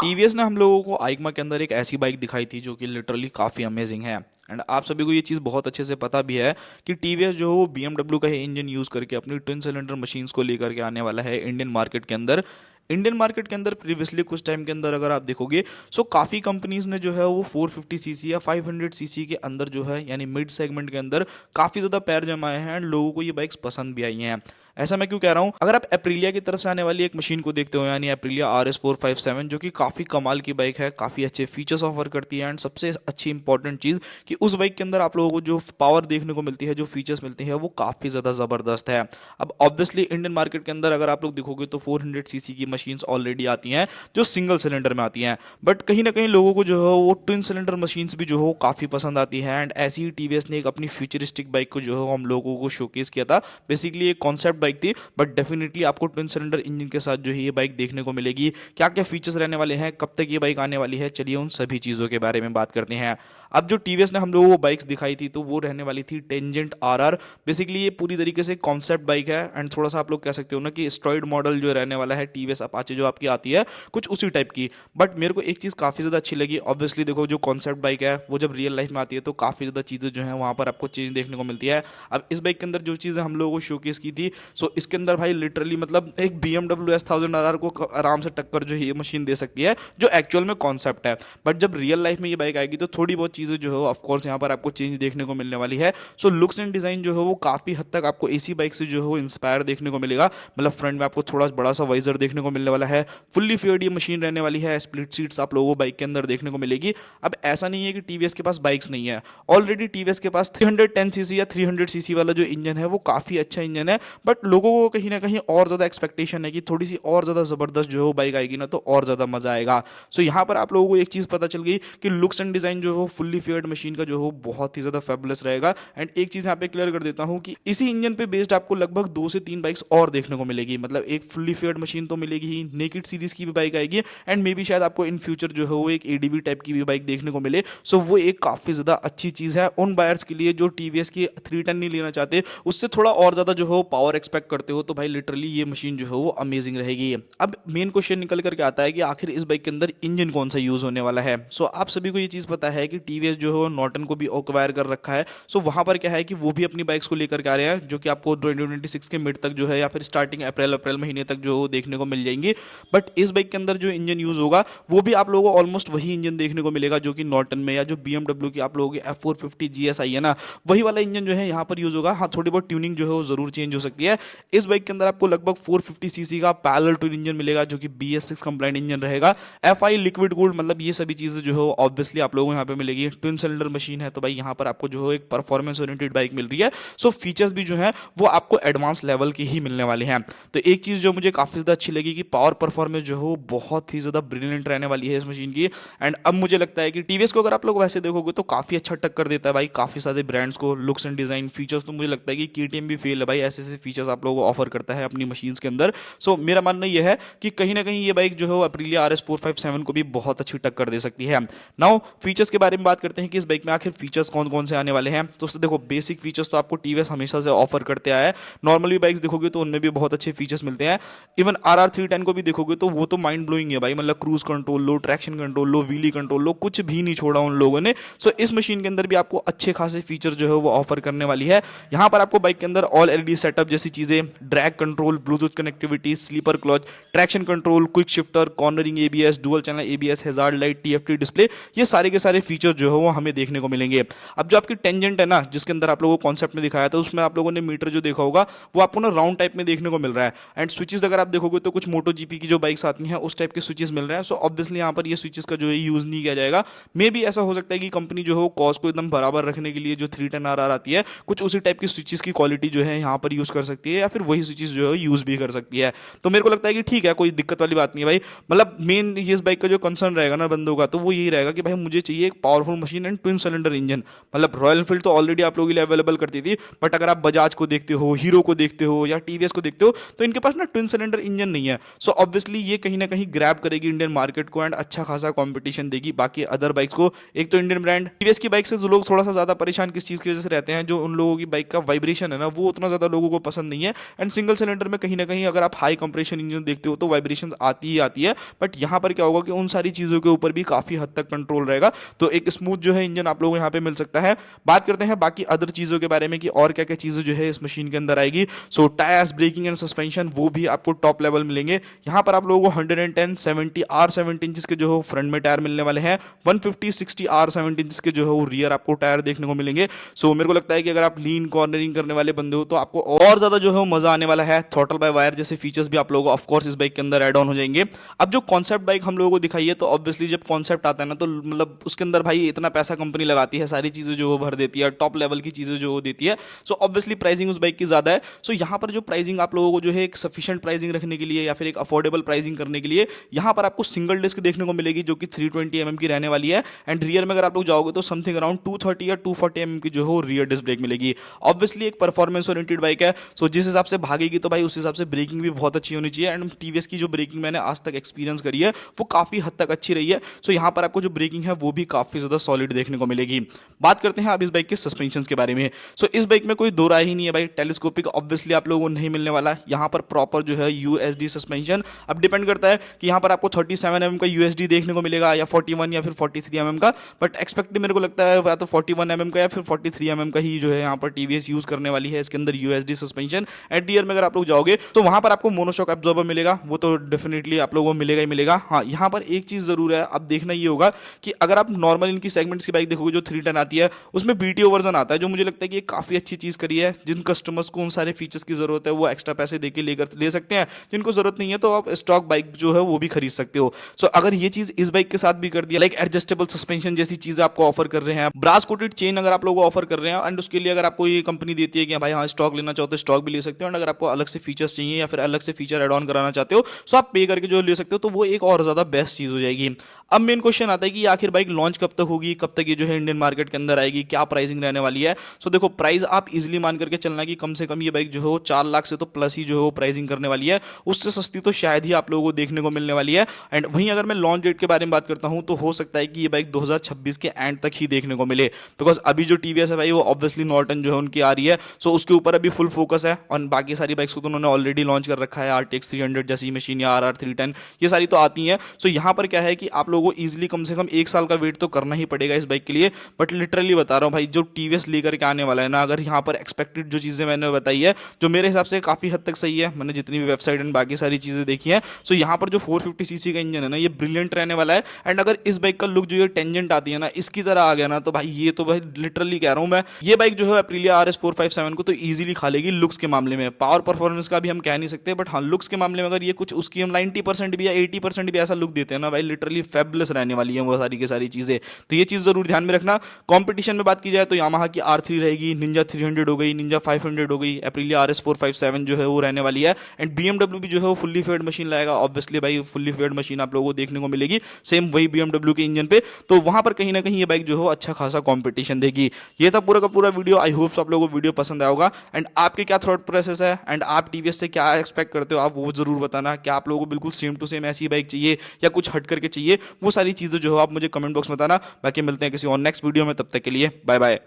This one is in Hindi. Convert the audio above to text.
टीवीएस ने हम लोगों को आइकमा के अंदर एक ऐसी बाइक दिखाई थी जो कि लिटरली काफ़ी अमेजिंग है। एंड आप सभी को ये चीज़ बहुत अच्छे से पता भी है कि टीवीएस जो है वो बीएमडब्ल्यू का ही इंजन यूज़ करके अपनी ट्विन सिलेंडर मशीन्स को लेकर के आने वाला है इंडियन मार्केट के अंदर। इंडियन मार्केट के अंदर प्रीवियसली कुछ टाइम के अंदर अगर आप देखोगे, सो काफ़ी कंपनीज ने जो है वो 450 सीसी या 500 सीसी के अंदर जो है यानी मिड सेगमेंट के अंदर काफ़ी ज़्यादा पैर जमाए हैं एंड लोगों को ये बाइक्स पसंद भी आई हैं। ऐसा मैं क्यों कह रहा हूँ, अगर आप एप्रिलिया की तरफ से आने वाली एक मशीन को देखते हो यानी एप्रिलिया RS457 जो कि काफ़ी कमाल की बाइक है, काफ़ी अच्छे फीचर्स ऑफर करती है एंड सबसे अच्छी इंपॉर्टेंट चीज़ कि उस बाइक के अंदर आप लोगों को जो पावर देखने को मिलती है, जो फीचर्स मिलती है वो काफ़ी ज़्यादा ज़बरदस्त है। अब ऑब्वियसली इंडियन मार्केट के अंदर अगर आप लोग देखोगे तो 400 सीसी की मशीन्स ऑलरेडी आती हैं जो सिंगल सिलेंडर में आती हैं, बट कहीं ना कहीं लोगों को जो है वो ट्विन सिलेंडर मशीन्स भी जो है वो काफ़ी पसंद आती है। एंड ऐसी ही टीवीएस ने एक अपनी फ्यूचरिस्टिक बाइक को जो है वो हम लोगों को शोकेस किया था। बेसिकली एक कॉन्सेप्ट बाइक थी, बट डेफिनेटली आपको ट्विन सिलेंडर इंजन के साथ जो है ये बाइक देखने को मिलेगी। क्या क्या फीचर्स रहने वाले हैं, कब तक ये बाइक आने वाली है, चलिए उन सभी चीज़ों के बारे में बात करते हैं। अब जो टीवीएस ने हम लोगों को बाइक्स दिखाई थी तो वो रहने वाली थी टेंजेंट आरआर। बेसिकली ये पूरी तरीके से कॉन्सेप्ट बाइक है एंड थोड़ा सा आप लोग कह सकते हो ना कि स्ट्रॉइड मॉडल जो रहने वाला है टीवीएस अपाचे जो आपकी आती है कुछ उसी टाइप की। बट मेरे को एक चीज़ काफ़ी ज़्यादा अच्छी लगी। ऑब्वियसली देखो, जो कॉन्सेप्ट बाइक है वो जब रियल लाइफ में आती है तो काफ़ी ज़्यादा चीज़ें जो है वहाँ पर आपको चेंज देखने को मिलती है। अब इस बाइक के अंदर जो चीज़ें हम लोगों को शोकेस की थी, सो इसके अंदर भाई लिटरली मतलब एक BMW S1000RR को आराम से टक्कर जो है ये मशीन दे सकती है जो एक्चुअल में कॉन्सेप्ट है। बट जब रियल लाइफ में ये बाइक आएगी तो थोड़ी बहुत चीज़ें जो है ऑफकोर्स यहाँ पर आपको चेंज देखने को मिलने वाली है। सो लुक्स एंड डिज़ाइन जो है वो काफ़ी हद तक आपको इसी बाइक से जो है वो इंस्पायर देखने को मिलेगा। मतलब फ्रंट में आपको थोड़ा बड़ा सा वाइजर देखने को मिलने वाला है, फुल्ली फेयर्ड ये मशीन रहने वाली है, स्प्लिट सीट्स आप लोगों को बाइक के अंदर देखने को मिलेगी। अब ऐसा नहीं है कि टीवीएस के पास बाइक्स नहीं है, ऑलरेडी टीवीएस के पास 310 सीसी या 300 सीसी वाला जो इंजन है वो काफ़ी अच्छा इंजन है। बट लोगों को कहीं ना कहीं और ज़्यादा एक्सपेक्टेशन है कि थोड़ी सी और ज़्यादा ज़बरदस्त जो है बाइक आएगी ना तो और ज़्यादा मज़ा आएगा। सो यहाँ पर आप लोगों को एक चीज़ पता चल गई कि लुक्स एंड डिज़ाइन जो है फुल्ली फेयर्ड मशीन का जो है बहुत ही ज़्यादा फेबुलस रहेगा। एंड एक चीज़ यहाँ पे क्लियर कर देता हूँ कि इसी इंजन पे बेस्ड आपको लगभग 2 से 3 बाइक्स और देखने को मिलेगी। मतलब एक फुल्ली फेयर्ड मशीन तो मिलेगी ही, नेकेड सीरीज की भी बाइक आएगी एंड मे बी शायद आपको इन फ्यूचर जो है वो एक एडीबी टाइप की भी बाइक देखने को मिले। सो वो एक काफ़ी ज़्यादा अच्छी चीज़ है उन बायर्स के लिए जो टीवीएस की 310 नहीं लेना चाहते, उससे थोड़ा और ज़्यादा जो है पावर एक्सपेक्ट करते हो, तो भाई लिटरली ये मशीन जो है वो अमेजिंग रहेगी। अब मेन क्वेश्चन निकल करके आता है कि आखिर इस बाइक के अंदर इंजन कौन सा यूज़ होने वाला है। सो आप सभी को ये चीज़ पता है कि टीवीएस जो है वो नॉर्टन को भी एक्वायर कर रखा है। सो वहाँ पर क्या है कि वो भी अपनी बाइक्स को लेकर के आ रहे हैं जो कि आपको 2026 के मिड तक जो है या फिर स्टार्टिंग अप्रैल महीने तक जो देखने को मिल जाएंगी। बट इस बाइक के अंदर जो इंजन यूज़ होगा वो भी आप लोगों को ऑलमोस्ट वही इंजन देखने को मिलेगा जो कि नॉर्टन में या जो BMW की आप लोगों की F450 GS आई है ना, वही वाला इंजन जो है यहाँ पर यूज़ होगा। हाँ, थोड़ी बहुत ट्यूनिंग जो है वो ज़रूर चेंज हो सकती है। इस बाइक के अंदर आपको लगभग 450 सीसी का पैरेलल ट्विन इंजन मिलेगा जो कि BS6 कंप्लाइंट इंजन रहेगा। FI लिक्विड कूल्ड, मतलब ये सभी चीज़ें जो है ऑब्वियसली आप लोगों को यहाँ पे मिलेगी। ट्विन सिलेंडर मशीन है तो भाई यहाँ पर आपको जो है एक परफॉर्मेंस ओरिएंटेड बाइक मिल रही है। सो फीचर्स भी जो है वो आपको एडवांस लेवल के ही मिलने वाले हैं। तो एक चीज़ जो मुझे काफ़ी ज़्यादा अच्छी लगी कि पावर परफॉर्मेंस जो है वो बहुत ही ज़्यादा ब्रिलियंट रहने वाली है इस मशीन की। एंड अब मुझे लगता है कि टीवीएस को अगर आप लोग वैसे देखोगे तो काफ़ी अच्छा टक्कर देता है भाई काफ़ी सारे ब्रांड्स को। लुक्स एंड डिज़ाइन फीचर्स तो मुझे लगता है कि KTM भी फेल है भाई, ऐसे ऐसे फीचर्स आप लोगों को ऑफर करता है अपनी मशीन्स के अंदर। सो मेरा मानना यह है कि कहीं ना कहीं ये बाइक जो है अप्रिलिया RS457 को भी बहुत अच्छी टक्कर दे सकती है। नाउ फीचर्स के बारे में बात करते हैं कि इस बाइक में आखिर फीचर्स कौन कौन से आने वाले हैं। तो उससे देखो, बेसिक फीचर्स तो आपको टीवीएस हमेशा से ऑफर करते आया है। नॉर्मल भी बाइक्स देखोगे तो उनमें भी बहुत अच्छे फीचर्स मिलते हैं। इवन RR310 को भी देखोगे तो वो तो माइंड ब्लोइंग है भाई, मतलब क्रूज कंट्रोल लो, ट्रैक्शन कंट्रोल लो, व्हीली कंट्रोल लो, कुछ भी नहीं छोड़ा उन लोगों ने। सो इस मशीन के अंदर भी आपको अच्छे खासे फीचर जो है वो ऑफर करने वाली है। यहाँ पर आपको बाइक के अंदर ऑल LED सेटअप जैसी चीजें, drag control, Bluetooth connectivity, slipper clutch, traction control, quick shifter, cornering ABS, dual channel ABS, hazard light, TFT display, ये सारे के सारे फीचर जो है वो हमें देखने को मिलेंगे। अब जो आपकी टेंजेंट है ना, जिसके अंदर आप लोगों को कॉन्सेप्ट में दिखाया था, उसमें आप लोगों ने मीटर जो देखा होगा वो आपको ना राउंड टाइप में देखने को मिल रहा है। एंड स्विचेस अगर आप देखोगे तो कुछ MotoGP की जो बाइक्स आती हैं उस टाइप के स्विचेस मिल रहे हैं। सो ऑब्वियसली यहाँ पर ये स्विचेस का जो है यूज नहीं किया जाएगा। मे भी ऐसा हो सकता है कि कंपनी जो है कॉस्ट को एकदम बराबर रखने के लिए जो 310RR आती है कुछ उसी टाइप की स्विचेस की क्वालिटी जो है यहाँ पर यूज कर सकती है या फिर वही स्विचेस जो है यूज भी कर सकती है। तो मेरे को लगता है कि ठीक है, कोई दिक्कत वाली बात नहीं है भाई। मतलब मेन ये इस बाइक का जो कंसर्न रहेगा ना बंदों का, तो वो यही रहेगा कि भाई मुझे चाहिए एक powerful machine and twin cylinder engine. मतलब रॉयल एनफील्ड तो ऑलरेडी आप लोगों के लिए अवेलेबल करती थी, बट अगर आप बजाज को देखते हो, हीरो को देखते हो या टीवीएस को देखते हो, तो इनके पास ना ट्विन सिलेंडर इंजन नहीं है। सो ऑब्वियसली ये कहीं ना कहीं ग्रैब करेगी इंडियन मार्केट को एंड अच्छा खासा कंपटीशन देगी बाकी अदर बाइक्स को। एक तो इंडियन ब्रांड टीवीएस की बाइक से जो लोग थोड़ा सा ज्यादा परेशान किस चीज की वजह से रहते हैं, जो उन लोगों की बाइक का वाइब्रेशन है ना, वो उतना ज्यादा लोगों को पसंद नहीं है। एंड सिंगल सिलेंडर में कहीं ना कहीं अगर आप हाई कंप्रेशन इंजन देखते हो तो वाइब्रेशन आती ही आती है, बट यहाँ पर क्या होगा कि उन सारी चीजों के ऊपर भी काफी हद तक कंट्रोल रहेगा, तो एक स्मूथ जो है इंजन आप लोगों को यहाँ पे मिल सकता है। बात करते हैं बाकी अदर चीजों के बारे में कि और क्या क्या चीजें जो है इस मशीन के अंदर आएगी। सो टायर्स, ब्रेकिंग एंड सस्पेंशन वो भी आपको टॉप लेवल मिलेंगे। यहाँ पर आप लोगों को 110 70 R17 इंचेस के जो है फ्रंट में टायर मिलने वाले हैं, 150 60 R17 इंचेस के जो है वो रियर आपको टायर देखने को मिलेंगे। सो मेरे को लगता है कि अगर आप लीन कॉर्नरिंग करने वाले बंदे हो तो आपको और ज्यादा जो है मजा आने वाला है। थ्रॉटल बाय वायर जैसे फीचर्स भी आप लोगों को ऑफकोर्स इस बाइक के अंदर एड ऑन हो जाएंगे। अब जो कॉन्सेप्ट बाइक हम लोगों को दिखाई है, तो ऑब्वियसली जब कॉन्सेप्ट आता है ना, तो मतलब उसके अंदर भाई इतना पैसा कंपनी लगाती है, सारी चीजें जो वो भर देती है, टॉप लेवल की चीजें जो वो देती है। सो ऑब्वियसली प्राइसिंग उस बाइक की ज्यादा है। सो यहाँ पर जो प्राइसिंग आप लोगों को जो है एक सफिशिएंट प्राइसिंग रखने के लिए या फिर एक अफोर्डेबल प्राइसिंग करने के लिए यहाँ पर आपको सिंगल डिस्क देखने को मिलेगी जो कि 320 mm की रहने वाली है। एंड रियर में अगर आप लोग जाओगे तो समथिंग अराउंड 230 या 240 mm की जो है रियर डिस्क ब्रेक मिलेगी। ऑब्वियसली एक परफॉर्मेंस ओरिएंटेड बाइक है, सो जिस हिसाब से भागेगी तो भाई उस हिसाब से ब्रेकिंग भी बहुत अच्छी होनी चाहिए। एंड टीवीएस की जो ब्रेकिंग मैंने आज तक एक्सपीरियंस करी है वो काफी हद तक अच्छी रही है। सो यहाँ पर आपको जो ब्रेकिंग है वो भी काफी ज्यादा सॉलिड देखने को मिलेगी। बात करते हैं अब इस बाइक के सस्पेंशन के बारे में। सो इस बाइक में कोई दो राय ही नहीं है भाई, टेलीस्कोपिक ऑब्वियसली आप लोगों को नहीं मिलने वाला। यहाँ पर प्रॉपर जो है यूएसडी सस्पेंशन, अब डिपेंड करता है कि यहाँ पर आपको 37 mm का यूएसडी देखने को मिलेगा या 41 या फिर 43 mm का, बट एक्सपेक्ट मेरे को लगता है या तो 41 mm का या फिर 43 mm का ही जो है यहाँ पर टीवीएस यूज करने वाली है इसके अंदर यूएसडी सस्पेंशन। एट रियर में अगर आप लोग जाओगे तो वहां पर आपको मोनोशॉक एब्जॉर्बर मिलेगा, वो तो डेफिनेटली आप लोगों को मिलेगा ही मिलेगा। हाँ, यहाँ पर एक चीज जरूर है, अब देखना ये होगा कि अगर आप नॉर्मल इनकी सेगमेंट्स की बाइक देखोगे जो 310 आती है, उसमें बीटीओ वर्जन आता है, जो मुझे लगता है कि ये काफी अच्छी चीज करी है। जिन कस्टमर्स को उन सारे फीचर्स की जरूरत है वो एक्स्ट्रा पैसे देके ले सकते हैं, जिनको जरूरत नहीं है तो आप स्टॉक बाइक जो है वो भी खरीद सकते हो। सो अगर ये चीज इस बाइक के साथ भी कर दिया, लाइक एडजस्टेबल सस्पेंशन जैसी चीज आपको ऑफर कर रहे हैं, ब्रास कोटेड चेन अगर आप लोगों को ऑफर कर रहे हैं, एंड उसके लिए अगर आपको ये कंपनी देती है कि भाई हाँ स्टॉक लेना चाहो तो स्टॉक भी ले सकते हो, एंड अगर आपको अलग से फीचर्स चाहिए या फिर अलग से फीचर एड ऑन कराना चाहते हो सो आप पे करके जो ले सकते हो, तो वो एक और ज्यादा बेस्ट चीज हो जाएगी। अब मेन क्वेश्चन आता है कि आखिर बाइक लॉन्च कब तक होगी, कब तक ये जो है इंडियन मार्केट के अंदर आएगी, क्या प्राइसिंग रहने वाली है। सो देखो, प्राइस आप इजीली मान करके चलना कि कम से कम ये बाइक जो है 4 लाख से तो प्लस ही जो है वो प्राइसिंग करने वाली है, उससे सस्ती तो शायद ही आप लोगों को देखने को मिलने वाली है। एंड वहीं अगर मैं लॉन्च डेट के बारे में बात करता हूं तो हो सकता है कि ये बाइक 2026 के एंड तक ही देखने को मिले, बिकॉज अभी जो टीवीएस है भाई वो ऑब्वियसली नॉर्टन जो है उनकी आ रही है, सो उसके ऊपर अभी फुल फोकस है। और बाकी सारी बाइक्स को तो उन्होंने ऑलरेडी लॉन्च कर रखा है, RTX 300 जैसी मशीन या RR 310 ये सारी तो आती हैं। सो यहाँ पर क्या है कि आप लोगों को ईजिली कम से कम 1 साल का वेट तो करना ही पड़ेगा इस बाइक के लिए। बट लिटरली बता रहा हूँ भाई, जो टीवीएस लेकर के आने वाला है ना, अगर यहाँ पर एक्सपेक्टेड जो चीजें मैंने बताई है जो मेरे हिसाब से काफी हद तक सही है, मैंने जितनी भी वेबसाइट एंड बाकी सारी चीजें देखी है, सो यहाँ पर जो 450cc का इंजन है ना ये ब्रिलियंट रहने वाला है। एंड अगर इस बाइक का लुक जो ये टेंजेंट आती है ना इसकी तरह आ गया ना, तो भाई ये तो भाई लिटरली कह रहा हूँ मैं, ये बाइक जो है अप्रिलिया RS 457 को तो इजीली खा लेगी लुक्स के मामले में। पावर परफॉर्मेंस का भी हम कह नहीं सकते, बट हाँ लुक्स के मामले में अगर ये कुछ उसकी हम 90% भी या 80% भी ऐसा लुक देते हैं ना भाई, लिटरली फेबुलस रहने वाली है वो सारी की सारी चीजें। तो ये चीज जरूर ध्यान में रखना। कंपटीशन में बात की जाए तो यामाहा की R3 रहेगी, निंजा 300 हो गई, निंजा 500 हो गई, अप्रिलिया RS 457 जो है वो रहने वाली है। एंड BMW भी जो है वो फुल्ली फेयर्ड मशीन लाएगा, ऑब्वियसली भाई फुल्ली फेयर्ड मशीन आप लोगों को देखने को मिलेगी सेम वही BMW के इंजन पे, तो वहां पर कहीं ना कहीं ये बाइक जो है अच्छा खासा कंपटीशन देगी। ये था पूरा का पूरा वीडियो, आई होप आप लोगों को वीडियो पसंद आया होगा। एंड आपके क्या थॉट प्रोसेस है एंड आप टीवीएस से क्या एक्सपेक्ट करते हो आप वो जरूर बताना। क्या आप लोगों को बिल्कुल सेम टू सेम ऐसी बाइक चाहिए या कुछ हट करके चाहिए, वो सारी चीजें जो है आप मुझे कमेंट बॉक्स में बताना। बाकी मिलते हैं किसी और नेक्स्ट वीडियो में, तब तक के लिए बाय बाय।